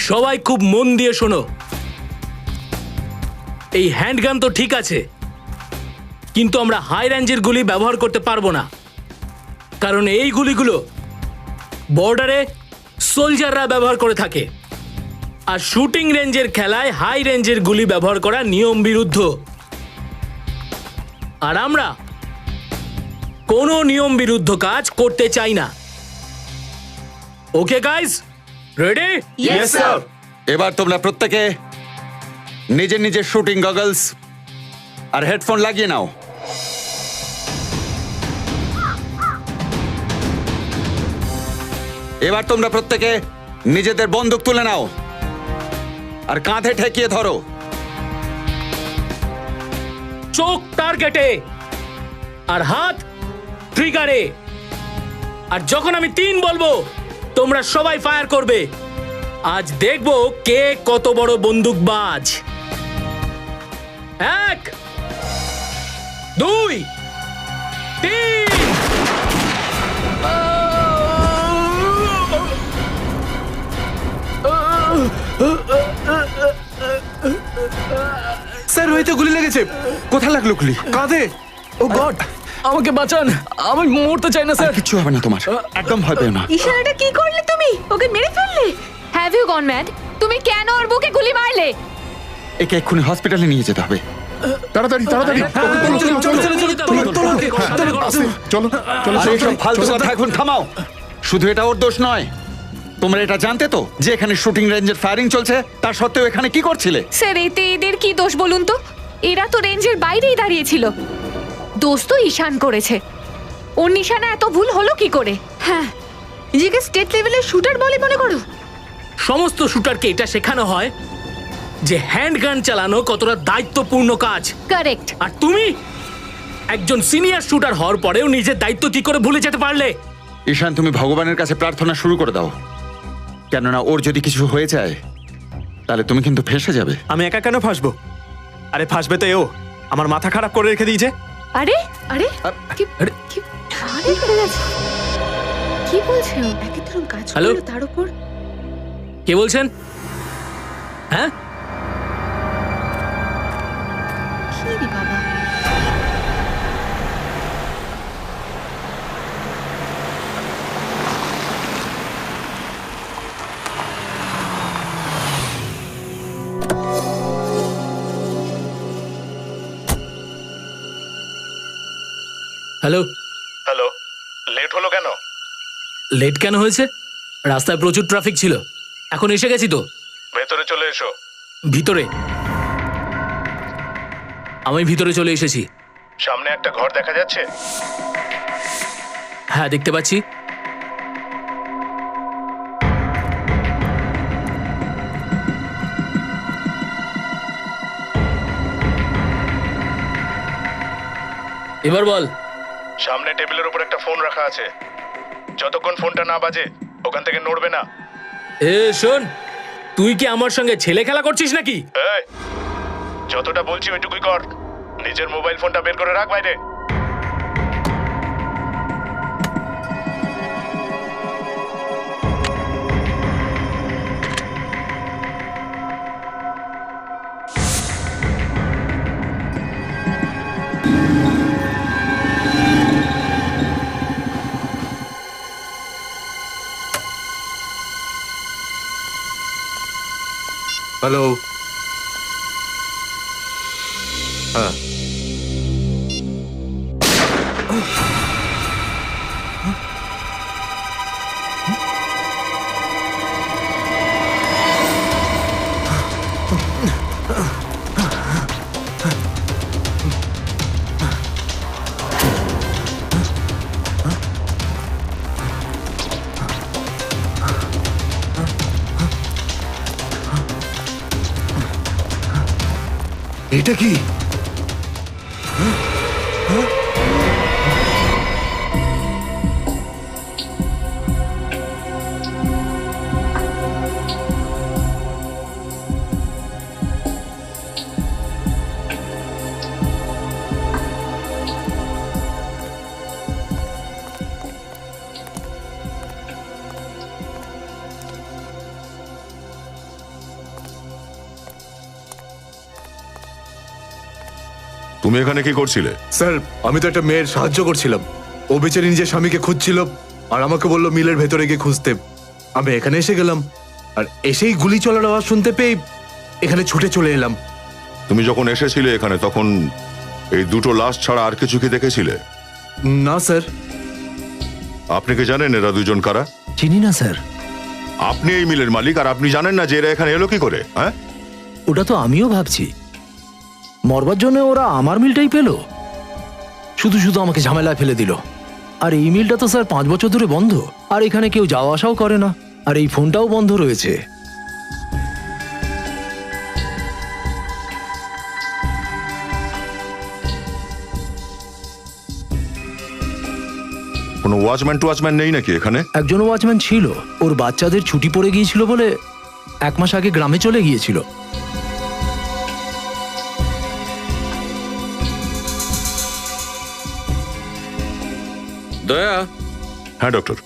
সবাই খুব মন দিয়ে শোনো। এই হ্যান্ডগান তো ঠিক আছে, কিন্তু আমরা হাই রেঞ্জের গুলি ব্যবহার করতে পারবো না, কারণ এই গুলিগুলো বর্ডারে সোলজাররা ব্যবহার করে থাকে, আর শুটিং রেঞ্জের খেলায় হাই রেঞ্জের গুলি ব্যবহার করা নিয়ম বিরুদ্ধ। আর আমরা কোনো নিয়ম বিরুদ্ধ কাজ করতে চাই না। Okay guys, ready? Yes sir. এবার তোমরা প্রত্যেকে নিজের নিজের শুটিং গগলস আর হেডফোন লাগিয়ে নাও। এবার তোমরা প্রত্যেকে নিজেদের বন্দুক তুলে নাও আর কাঁধে ঠেকিয়ে ধরো। চোখ টার্গেটে আর হাত ট্রিগারে। আর যখন আমি 3 বলবো তোমরা সবাই ফায়ার করবে। আজ দেখবো কে কত বড় বন্দুকবাজ। 1 2 3। স্যার, হয়তো গুলি লেগেছে। কোথায় লাগলো গুলি? কাঁধে। ও গড, আমাকে বাঁচান, আমি মরতে চাই না স্যার। কিচ্ছু হবে না তোমার, একদম ভয় পেও না। ঈশান, এটা কি করলে তুমি? ওকে মেরে ফেললে? Have you gone mad? তুমি কেন ওর বুকে গুলি মারলে? একে এক্ষুনি হসপিটালে নিয়ে যেতে হবে। তাড়াতাড়ি তাড়াতাড়ি। চলো চলো। আরে এসব ফালতু কথা এখন থামাও। শুধু এটা ওর দোষ নয়, তোমরা এটা জানতে তো যে এখানে শুটিং রেঞ্জের ফায়ারিং চলছে, তার সত্ত্বেও এখানে কি করছিলে? স্যার, এতে এদের কি দোষ বলুন তো? এরা তো রেঞ্জের বাইরেই দাঁড়িয়েছিল। দোষ তো ঈশান করেছে। ওর নিশানা এত ভুল হলো কি করে? হ্যাঁ, নিজেকে স্টেট লেভেলের শুটার বলে মনে করো? সমস্ত শুটারকে এটা শেখানো হয় যে হ্যান্ডগান চালানো কতটা দায়িত্বপূর্ণ কাজ। কারেক্ট। আর তুমি একজন সিনিয়র শুটার হওয়ার পরেও নিজের দায়িত্ব কি করে ভুলে যেতে পারলে? ঈশান, তুমি ভগবানের কাছে প্রার্থনা শুরু করে দাও, কেননা ওর যদি কিছু হয়ে যায় তাহলে তুমি কিন্তু ফেঁসে যাবে। আমি একা কেন ফাঁসবো? আরে ফাঁসবে তো এও। আমার মাথা খারাপ করে রেখে দিয়েছে। আরে আরে কি আরে, কি আরে করে গেছে। কি বলছে ও? একে ধরুন কাজ হ্যালো? করলো, তার উপর কে বলছেন? হ্যাঁ, কি রে বাবা? হ্যালো। হ্যালো, লেট হলো কেন? লেট কেন হয়েছে? রাস্তায় প্রচুর ট্রাফিক ছিল, এখন এসে গেছি তো। ভেতরে চলে এসো। ভিতরে? আমি ভিতরে চলে এসেছি। সামনে একটা ঘর দেখা যাচ্ছে। হ্যাঁ, দেখতে পাচ্ছি। এবার বল। সামনে টেবিলের উপর একটা ফোন রাখা আছে। যতক্ষণ ফোনটা না বাজে ওখান থেকে নড়বে না। এ শোন, তুই কি আমার সঙ্গে ছেলে খেলা করছিস নাকি? এই, যতটা বলছি ওইটুকুই কর। নিজের মোবাইল ফোনটা বের করে রাখ বাইরে। হ্যালো। হ্যাঁ, এটা কি? তুমি এখানে কি করছিলে? স্যার আমি তো একটা মেয়ের সাহায্য করছিলাম। ও বেচারি নিজের স্বামীকে খুঁজছিল আর আমাকে বললো মিলের ভেতরে গিয়ে খুঁজতে। আমি এখানে এসে গেলাম আর এসেই গুলি চলার আওয়াজ শুনতে পেয়ে এখানে ছুটে চলে এলাম। তুমি যখন এসেছিলে এখানে তখন এই দুটো লাশ ছাড়া আর কিছু কি দেখেছিলে? না স্যার। আপনি কি জানেন এরা দুজন কারা? চিনি না স্যার। আপনি এই মিলের মালিক আর আপনি জানেন না যে এরা এখানে এলো কি করে? হ্যাঁ, ওটা তো আমিও ভাবছি, মরবার জন্য ওরা আমার মিলটাই পেলো, শুধু শুধু আমাকে ঝামেলায় ফেলে দিল। আর এই মিলটা তো স্যার 5 বছর ধরে বন্ধ, আর এখানে কেউ যাওয়া আসাও করে না, আর এই ফোনটাও বন্ধ রয়েছে। কোনো ওয়াচম্যান নেই নাকি এখানে? একজন ওয়াচম্যান ছিল, ওর বাচ্চাদের ছুটি পড়ে গিয়েছিল বলে 1 মাস আগে গ্রামে চলে গিয়েছিল। দয়া, হ্যাঁ ডক্টর।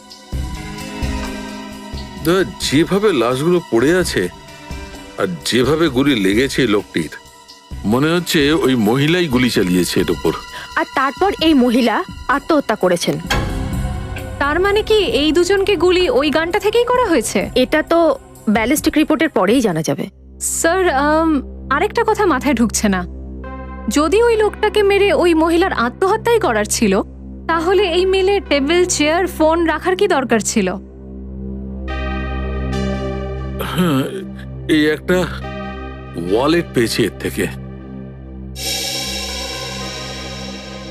দয়া, যেভাবে লাশগুলো পড়ে আছে আর যেভাবে গুলি লেগেছে লোকটির, মনে হচ্ছে ওই মহিলাই গুলি চালিয়েছে এর উপর। আর তারপর এই মহিলা আত্মহত্যা করেছেন। তার মানে কি এই দুজনকে গুলি ওই গানটা থেকেই করা হয়েছে? এটা তো ব্যালিস্টিক রিপোর্টের পরেই জানা যাবে। স্যার, আরেকটা কথা মাথায় ঢুকছে না। যদি ওই লোকটাকে মেরে ওই মহিলার আত্মহত্যাই করার ছিল, তাহলে এই মিলে টেবিল, চেয়ার, ফোন রাখার কি দরকার ছিল? হ্যাঁ, এই একটা ওয়ালেট পেয়েছি এর থেকে।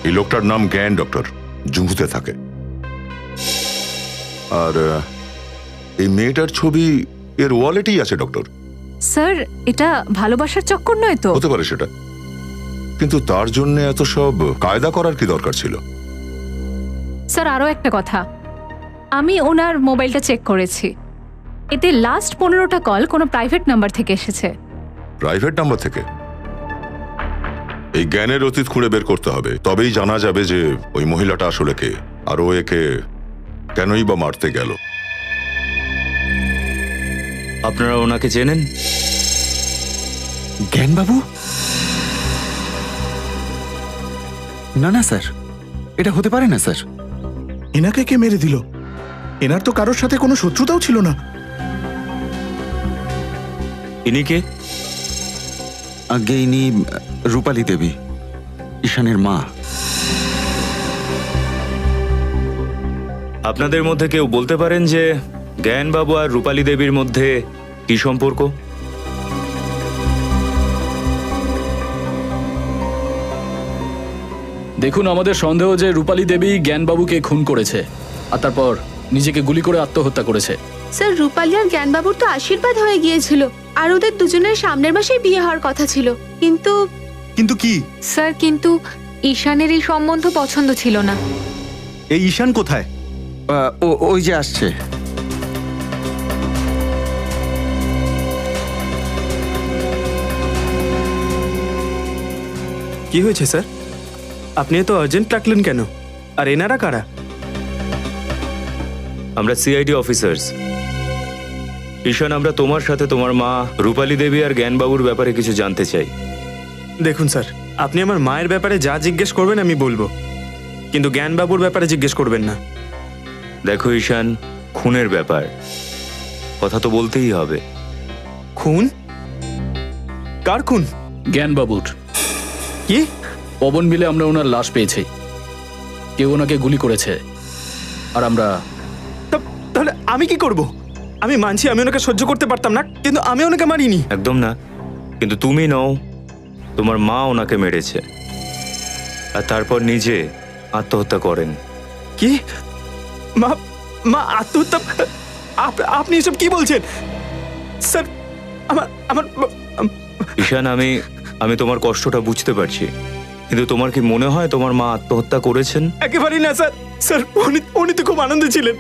এই লোকটার নাম জ্ঞান ডক্টর, জুহুতে থাকে। আর এই মেয়েটার ছবি এর ওয়ালেটেই আছে ডক্টর। স্যার, এটা ভালোবাসার চক্কর নয় তো? হতে পারে সেটা, কিন্তু তার জন্য এত সব কায়দা করার কি দরকার ছিল? স্যার, আরও একটা কথা, আমি ওনার মোবাইলটা চেক করেছি। এতে লাস্ট 15টা কল কোনো প্রাইভেট নাম্বার থেকে এসেছে। প্রাইভেট নাম্বার থেকে? এই জ্ঞানের অতীত খুঁড়ে বের করতে হবে, তবেই জানা যাবে যে ওই মহিলাটা আসলে কে, আর ও একে কেনই বা মারতে গেল। আপনারা ওনাকে চেনেন? জ্ঞানবাবু? না না স্যার, এটা হতে পারে না স্যার। এনাকে কে মেরে দিল? এনার তো কারোর সাথে কোনো শত্রুতাও ছিল না। ইনি কে? আগে ইনি রূপালী দেবী, ঈশানের মা। আপনাদের মধ্যে কেউ বলতে পারেন যে জ্ঞানবাবু আর রূপালী দেবীর মধ্যে কি সম্পর্ক? দেখুন, আমাদের সন্দেহ যে রূপালী দেবী জ্ঞানবাবুকে খুন করেছে আর তারপর নিজেকে গুলি করে আত্মহত্যা করেছে। স্যার, রূপালী আর জ্ঞানবাবুর তো আশীর্বাদ হয়ে গিয়েছিল আর ওদের দুজনের সামনের মাসেই বিয়ে হওয়ার কথা ছিল। কিন্তু কিন্তু কি? স্যার, কিন্তু ঈশানের এই সম্বন্ধ পছন্দ ছিল না। এই ঈশান কোথায়? ওই যে আসছে। কি হয়েছে স্যার? আপনি এত আর্জেন্ট ডাকলেন কেন? আর এনারা কারা? আমরা সিআইডি অফিসার্স। ঈশান, আমরা তোমার সাথে তোমার মা রূপালী দেবী আর জ্ঞানবাবুর ব্যাপারে কিছু জানতে চাই। দেখুন স্যার, আপনি আমার মায়ের ব্যাপারে যা জিজ্ঞেস করবেন আমি বলবো, কিন্তু জ্ঞানবাবুর ব্যাপারে জিজ্ঞেস করবেন না। দেখো ঈশান, খুনের ব্যাপার, কথা তো বলতেই হবে। খুন? কার খুন? জ্ঞানবাবুর। কি? পবন মিলে আমরা ওনার লাশ পেয়েছি। কেউ ওনাকে গুলি করেছে আর আমরা। তাহলে আমি কি করব? আমি মানছি আমি ওনাকে সহ্য করতে পারতাম না, কিন্তু আমি ওনাকে মারিনি। একদম না, কিন্তু তুমি নও, তোমার মা ওনাকে মেরেছে আর তারপর নিজে আত্মহত্যা করেন। কি? মা মা আত্মহত্যা? আপনি এসব কি বলছেন স্যার? আমার ঈশান, আমি তোমার কষ্টটা বুঝতে পারছি, কিন্তু তোমার কি মনে হয় তোমার মা আত্মহত্যা করেছেন? একেবারেই না স্যার। স্যার, উনি তো খুব আনন্দে ছিলেন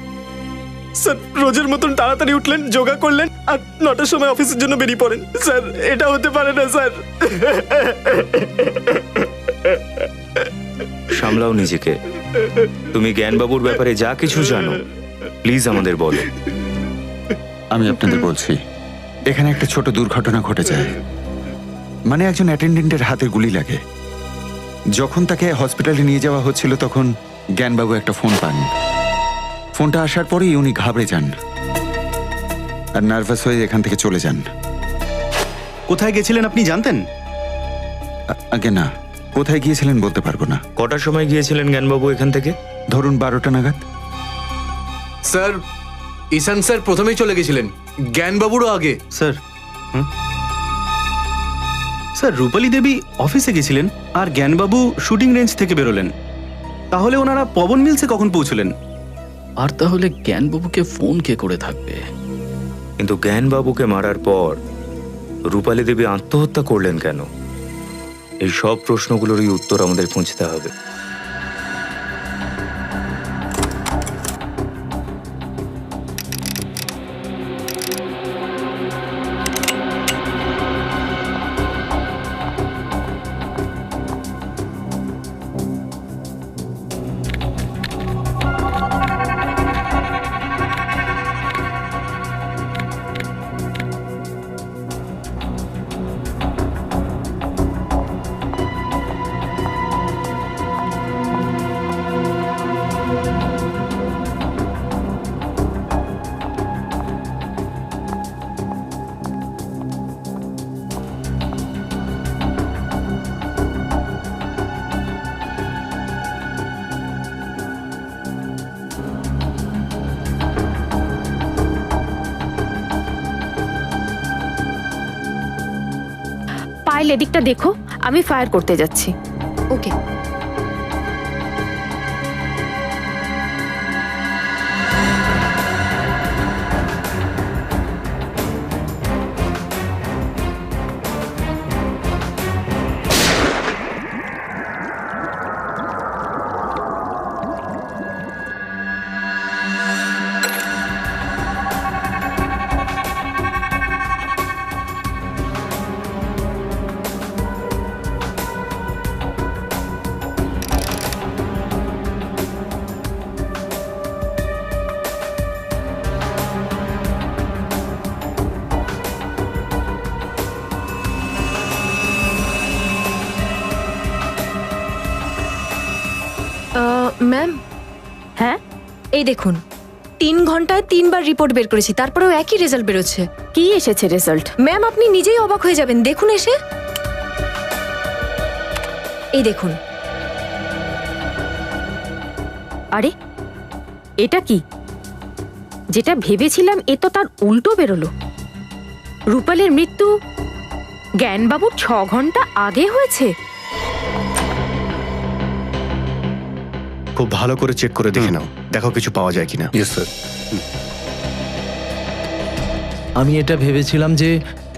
স্যার। রোজের মতন তাড়াতাড়ি উঠলেন, যোগা করলেন আর 9টার সময় অফিসের জন্য বেরিয়ে পড়েন। স্যার, এটা হতে পারে না স্যার। সামলাও নিজেকে। তুমি জ্ঞানবাবুর ব্যাপারে যা কিছু জানো প্লিজ আমাদের বলো। আমি আপনাদের বলছি, এখানে একটা ছোট দুর্ঘটনা ঘটে যায়। মানে একজন অ্যাটেন্ডেন্টের হাতে গুলি লাগে, যখন তাকে হসপিটালে নিয়ে যাওয়া হচ্ছিল তখন জ্ঞানবাবু একটা ফোন পান। ফোনটা আসার পরেই উনি ঘাবড়ে যান আর নার্ভাস হয়ে এখান থেকে চলে যান। কোথায় গেছিলেন আপনি জানতেন? আগে না, কোথায় গিয়েছিলেন বলতে পারবো না। কটার সময় গিয়েছিলেন জ্ঞানবাবু এখান থেকে? ধরুন 12টা নাগাদ। স্যার, ঈশান স্যার প্রথমেই চলে গেছিলেন, জ্ঞানবাবুরও আগে। স্যার স্যার রূপালী দেবী অফিসে গেছিলেন আর জ্ঞানবাবু শুটিং রেঞ্জ থেকে বেরোলেন। তাহলে ওনারা পবন মিলসে কখন পৌঁছলেন? আর তাহলে জ্ঞানবাবুকে ফোন কে করে থাকবে? কিন্তু জ্ঞানবাবুকে মারার পর রূপালী দেবী আত্মহত্যা করলেন কেন? এই সব প্রশ্নগুলোরই উত্তর আমাদের খুঁজতে হবে। পায়েল এদিকটা দেখো, আমি ফায়ার করতে যাচ্ছি। ওকে। ম্যাম, হ্যাঁ এই দেখুন 3 ঘন্টায় 3 বার রিপোর্ট বের করেছি, তারপরেও একই রেজাল্ট বেরোচ্ছে। কি এসেছে রেজাল্ট? ম্যাম আপনি নিজেই অবাক হয়ে যাবেন, দেখুন এসে। এই দেখুন। আরে এটা কি? যেটা ভেবেছিলাম এ তো তার উল্টো বেরোলো। রূপালের মৃত্যু জ্ঞানবাবুর 6 ঘন্টা আগে হয়েছে। খুব ভালো করে চেক করে দেখে নাও, দেখো কিছু পাওয়া যায় কিনা। Yes sir. আমি এটা ভেবেছিলাম যে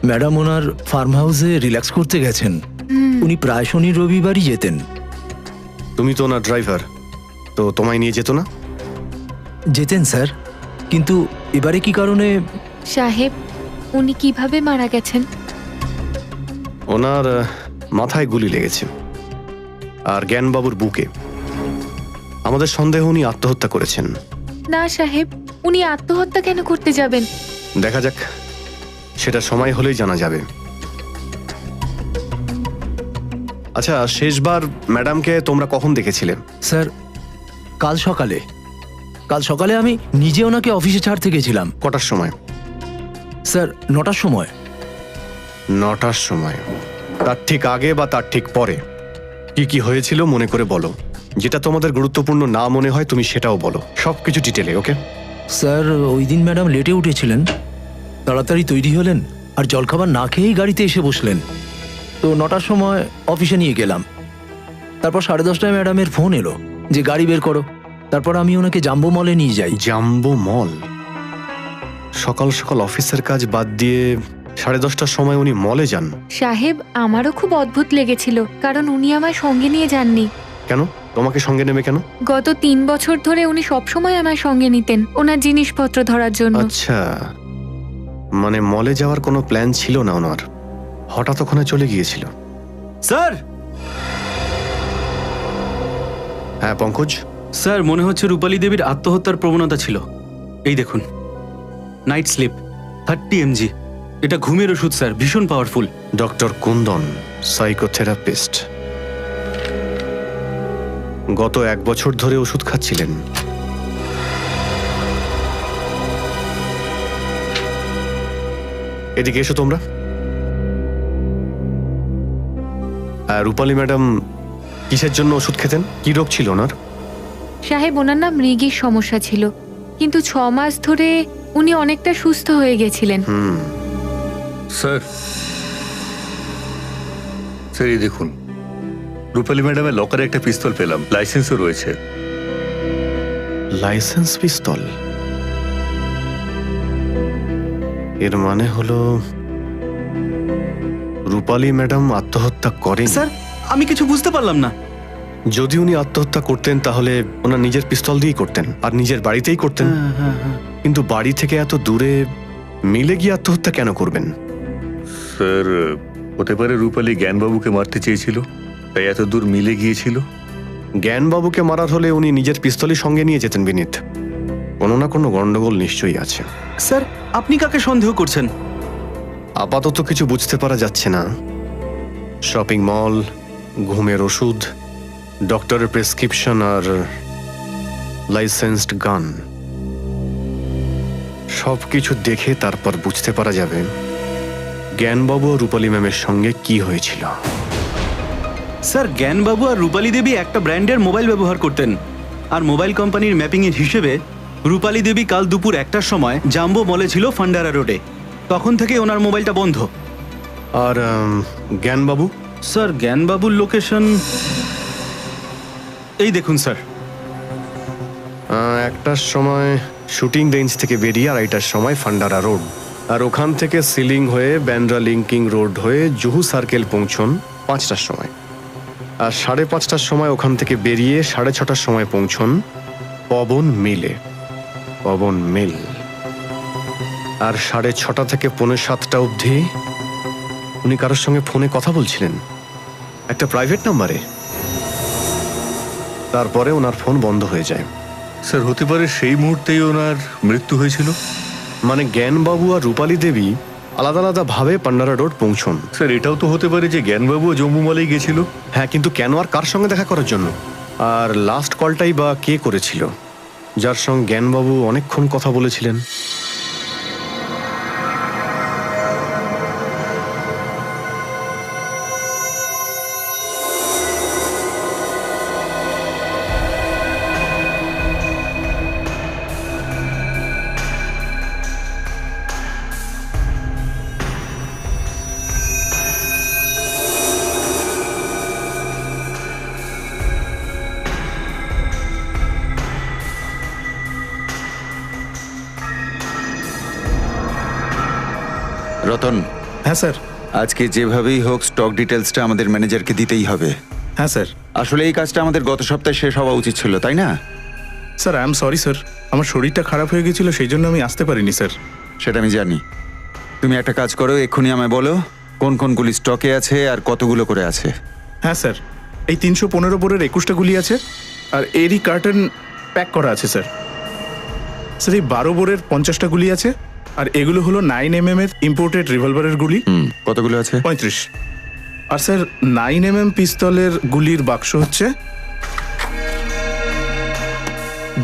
ম্যাডাম ওনার ফার্ম হাউসে রিল্যাক্স করতে গেছেন। উনি প্রায় শনি রবিবারই যেতেন। তুমি তো ওনার ড্রাইভার, তো তোমায় নিয়ে যেত না? যেতেন স্যার, কিন্তু এবারে কি কারণে? সাহেব, উনি কিভাবে মারা গেছেন? ওনার মাথায় গুলি লেগেছে আর জ্ঞানবাবুর বুকে। আমাদের সন্দেহ উনি আত্মহত্যা করেছেন। না সাহেব, উনি আত্মহত্যা কেন করতে যাবেন? দেখা যাক, সেটা সময় হলেই জানা যাবে। আচ্ছা, শেষবার ম্যাডামকে তোমরা কখন দেখেছিলে? স্যার কাল সকালে আমি নিজে ওনাকে অফিসে ছাড়তে গেছিলাম। কটার সময়? স্যার 9টার সময়। 9টার সময়? তার ঠিক আগে বা তার ঠিক পরে কি কি হয়েছিল মনে করে বলো। যেটা তোমাদের গুরুত্বপূর্ণ না মনে হয় তুমি সেটাও বলো, সবকিছু ডিটেলে। ওকে স্যার, ওই দিন ম্যাডাম লেটে উঠেছিলেন, তাড়াতাড়ি তৈরি হলেন আর জলখাবার না খেয়েই গাড়িতে এসে বসলেন। তো 9টার সময় অফিসে নিয়ে গেলাম। তারপর 10:30টায় ম্যাডামের ফোন এলো যে গাড়ি বের করো। তারপর আমি ওনাকে জাম্বো মলে নিয়ে যাই। জাম্বো মল? সকাল সকাল অফিসের কাজ বাদ দিয়ে 10:30টার সময় উনি মলে যান? সাহেব, আমারও খুব অদ্ভুত লেগেছিল, কারণ উনি আমায় সঙ্গে নিয়ে যাননি। কেন? তোমাকে সঙ্গে নেবে কেন? গত 3 বছর ধরে উনি সবসময় আমায় সঙ্গে নিতেন ওনার জিনিসপত্র ধরার জন্য। আচ্ছা, মানে মলে যাওয়ার কোনো প্ল্যান ছিল না ওনার, হঠাৎ ওখানে চলে গিয়েছিল। স্যার। হ্যাঁ পঙ্কজ। স্যার, মনে হচ্ছে রূপালী দেবীর আত্মহত্যার প্রবণতা ছিল। এই দেখুন, নাইট স্লিপ 30 mg। এটা ঘুমের ওষুধ স্যার, ভীষণ পাওয়ারফুল। Doctor Kundan, psychotherapist. গত 1 বছর ধরে ওষুধ খাচ্ছিলেন। এদিকে এসো তোমরা। রূপালী ম্যাডাম কিসের জন্য ওষুধ খেতেন? কি রোগ ছিল ওনার? সাহেব, ওনার না মৃগীর সমস্যা ছিল, কিন্তু 6 মাস ধরে উনি অনেকটা সুস্থ হয়ে গেছিলেন। স্যার, স্যার এই দেখুন, রূপালী ম্যাডামের লকারে একটা পিস্তল পেলাম, লাইসেন্সও রয়েছে। লাইসেন্স পিস্তল? এর মানে হলো রূপালী ম্যাডাম আত্মহত্যা করেন? স্যার, আমি কিছু বুঝতে পারলাম না। যদি উনি আত্মহত্যা করতেন তাহলে ওনার নিজের পিস্তল দিয়েই করতেন, আর নিজের বাড়িতেই করতেন। কিন্তু বাড়ি থেকে এত দূরে মিলে গিয়ে আত্মহত্যা কেন করবেন? স্যার, হতে পারে রূপালী জ্ঞানবাবুকে মারতে চেয়েছিল, তাই এত দূর মিলে গিয়েছিল। জ্ঞানবাবুকে মারার হলে উনি নিজের পিস্তলই সঙ্গে নিয়ে যেতেন বিনীত। কোনো না কোনো গন্ডগোল নিশ্চয়ই আছে। স্যার, আপনি কাকে সন্দেহ করছেন? আপাতত কিছু বুঝতে পারা যাচ্ছে না। শপিং মল, ঘুমের ওষুধ, ডক্টরের প্রেসক্রিপশন আর লাইসেন্সড গান, সবকিছু দেখে তারপর বুঝতে পারা যাবে জ্ঞানবাবু ও রূপালী ম্যামের সঙ্গে কি হয়েছিল। স্যার, জ্ঞানবাবু আর রূপালী দেবী একটা ব্র্যান্ডের মোবাইল ব্যবহার করতেন, আর মোবাইল কোম্পানির ম্যাপিংয়ের হিসেবে রূপালী দেবী কাল দুপুর 1টার সময় জাম্বো মলে ছিল ফান্ডারা রোডে। তখন থেকে ওনার মোবাইলটা বন্ধ। আর জ্ঞানবাবু? স্যার, জ্ঞানবাবুর লোকেশন এই দেখুন স্যার। 1টার সময় শুটিং রেঞ্জ থেকে বেরিয়ে 2:30টার সময় ফান্ডারা রোড, আর ওখান থেকে সিলিং হয়ে ব্যান্ড্রা লিঙ্কিং রোড হয়ে জুহু সার্কেল পৌঁছন 5টার সময়, আর 5:30টার সময় ওখান থেকে বেরিয়ে 6:30টার সময় পৌঁছন পবন মিলে, পবন মিল। আর 6:30 থেকে 6:45 অবধি উনি কারোর সঙ্গে ফোনে কথা বলছিলেন, একটা প্রাইভেট নাম্বারে। তারপরে ওনার ফোন বন্ধ হয়ে যায়। স্যার, হতে পারে সেই মুহূর্তেই ওনার মৃত্যু হয়েছিল। মানে জ্ঞানবাবু আর রূপালী দেবী আলাদা আলাদা ভাবে পান্ডারা রোড পৌঁছন। স্যার, এটাও তো হতে পারে যে জ্ঞানবাবু জম্মু মলেই গেছিল। হ্যাঁ, কিন্তু কেন আর কার সঙ্গে দেখা করার জন্য? আর লাস্ট কলটাই বা কে করেছিল, যার সঙ্গে জ্ঞানবাবু অনেকক্ষণ কথা বলেছিলেন? রতন। হ্যাঁ স্যার। আজকে যেভাবেই হোক স্টক ডিটেলসটা আমাদের ম্যানেজারকে দিতেই হবে। হ্যাঁ স্যার। আসলে এই কাজটা আমাদের গত সপ্তাহে শেষ হওয়া উচিত ছিল, তাই না? Sir, I am sorry sir, আমার শরীরটা খারাপ হয়ে গেছিল, সেই জন্য আমি আসতে পারিনি স্যার। সেটা আমি জানি। তুমি একটা কাজ করো, এক্ষুনি আমায় বলো কোন কোনগুলি স্টকে আছে আর কতগুলো করে আছে। হ্যাঁ স্যার, এই 315 বোরের 21টা গুলি আছে, আর এরই কার্টন প্যাক করা আছে স্যার। স্যার, এই 12 বোরের 50টা গুলি আছে, আর এগুলো হলো 9mm এর ইম্পোর্টেড রিভলভারের গুলি। কতগুলো আছে? 35। আর স্যার, 9mm পিস্তলের গুলির বাক্স হচ্ছে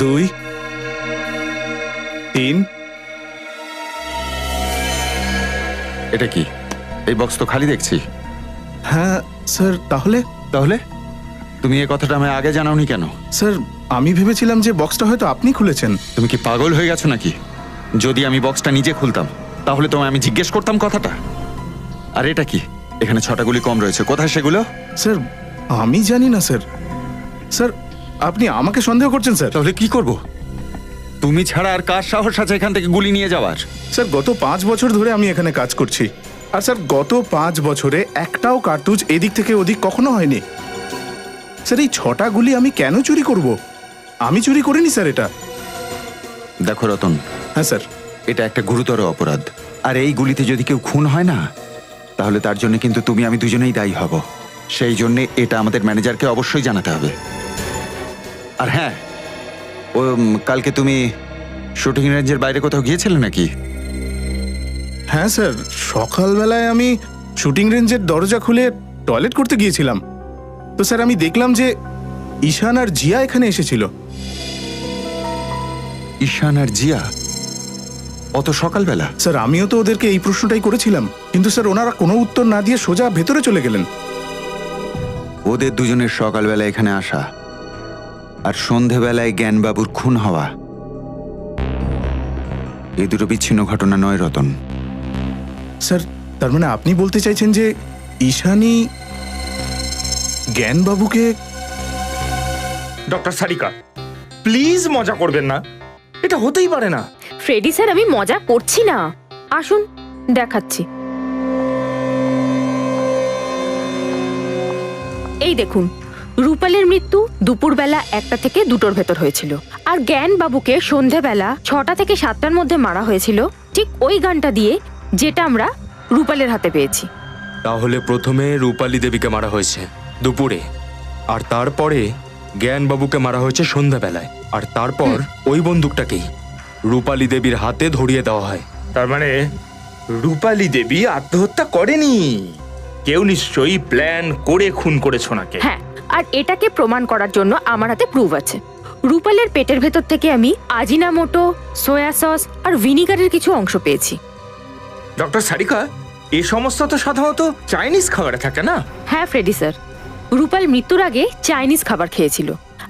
2, 3। এটা কি? এই বক্স তো খালি দেখছি। হ্যাঁ স্যার। তাহলে তাহলে তুমি এই কথাটা আমায় আগে জানাওনি কেন? স্যার, আমি ভেবেছিলাম যে বক্সটা হয়তো আপনি খুলেছেন। তুমি কি পাগল হয়ে গেছো নাকি? যদি আমি বক্সটা নিজে খুলতাম তাহলে তোমায় আমি জিজ্ঞেস করতাম কথাটা। আর এটা কি? এখানে 6টা গুলি কম রয়েছে, কোথায় সেগুলো? স্যার, আমি জানি না স্যার। স্যার, আপনি আমাকে সন্দেহ করছেন স্যার। তাহলে কি করব? তুমি ছাড়া আর কার সাহস আছে এখান থেকে গুলি নিয়ে যাওয়ার? স্যার, গত 5 বছর ধরে আমি এখানে কাজ করছি, আর স্যার গত 5 বছরে একটাও কার্তুজ এদিক থেকে ওদিক কখনো হয়নি। স্যার, এই 6টা গুলি আমি কেন চুরি করব? আমি চুরি করিনি স্যার এটা। দেখো রতন। হ্যাঁ স্যার। এটা একটা গুরুতর অপরাধ, আর এই গুলিতে যদি কেউ খুন হয় না, তাহলে তার জন্য কিন্তু তুমি আমি দুজনেই দায়ী হব। সেই জন্য এটা আমাদের ম্যানেজারকে অবশ্যই জানাতে হবে। আর হ্যাঁ, ও কালকে তুমি শুটিং রেঞ্জের বাইরে কোথাও গিয়েছিলে নাকি? হ্যাঁ স্যার, সকালবেলায় আমি শুটিং রেঞ্জের দরজা খুলে টয়লেট করতে গিয়েছিলাম। তো স্যার, আমি দেখলাম যে ঈশান আর জিয়া এখানে এসেছিল। ঈশান আর জিয়া অত সকালবেলা? স্যার আমিও তো ওদেরকে এই প্রশ্নটাই করেছিলাম, কিন্তু স্যার ওনারা কোনো উত্তর না দিয়ে সোজা ভেতরে চলে গেলেন। ওদের দুজনের সকালবেলা এখানে আসা আর সন্ধেবেলায় জ্ঞানবাবুর খুন হওয়া, এই দুটো বিচ্ছিন্ন ঘটনা নয় রতন। স্যার তার মানে আপনি বলতে চাইছেন যে ঈশানই জ্ঞানবাবুকে? ডক্টর সারিকা, প্লিজ মজা করবেন না, এটা হতেই পারে না। ফ্রেডি স্যার, আমি মজা করছি না, আসুন দেখাচ্ছি। এই দেখুন, রূপালের মৃত্যু দুপুরবেলা 1টা থেকে 2টোর ভেতর হয়েছিল, আর জ্ঞান বাবুকে সন্ধেবেলা 6টা থেকে 7টার মধ্যে মারা হয়েছিল, ঠিক ওই গানটা দিয়ে যেটা আমরা রূপালের হাতে পেয়েছি। তাহলে প্রথমে রূপালী দেবীকে মারা হয়েছে দুপুরে, আর তারপরে জ্ঞানবাবুকে মারা হয়েছে সন্ধ্যাবেলায়, আর তারপর ওই বন্দুকটাকেই রূপালী দেবীর হাতে ধরিয়ে দেওয়া হয়। তার মানে রূপালী দেবী আত্মহত্যা করেনি, কেউ নিশ্চয়ই প্ল্যান করে খুন করেছে ওনাকে। হ্যাঁ, আর এটাকে প্রমাণ করার জন্য আমার হাতে প্রুফ আছে। রূপালের পেটের ভেতর থেকে আমি আজিনামোটো, সয়া সস আর ভিনিগারের কিছু অংশ পেয়েছি। ডক্টর সারিকা, এই সমস্ত তো সাধারণত চাইনিজ খাবারে থাকে না? হ্যাঁ ফ্রেডি স্যার, রূপাল মৃত্যুর আগে চাইনিজ খাবার খেয়েছিল,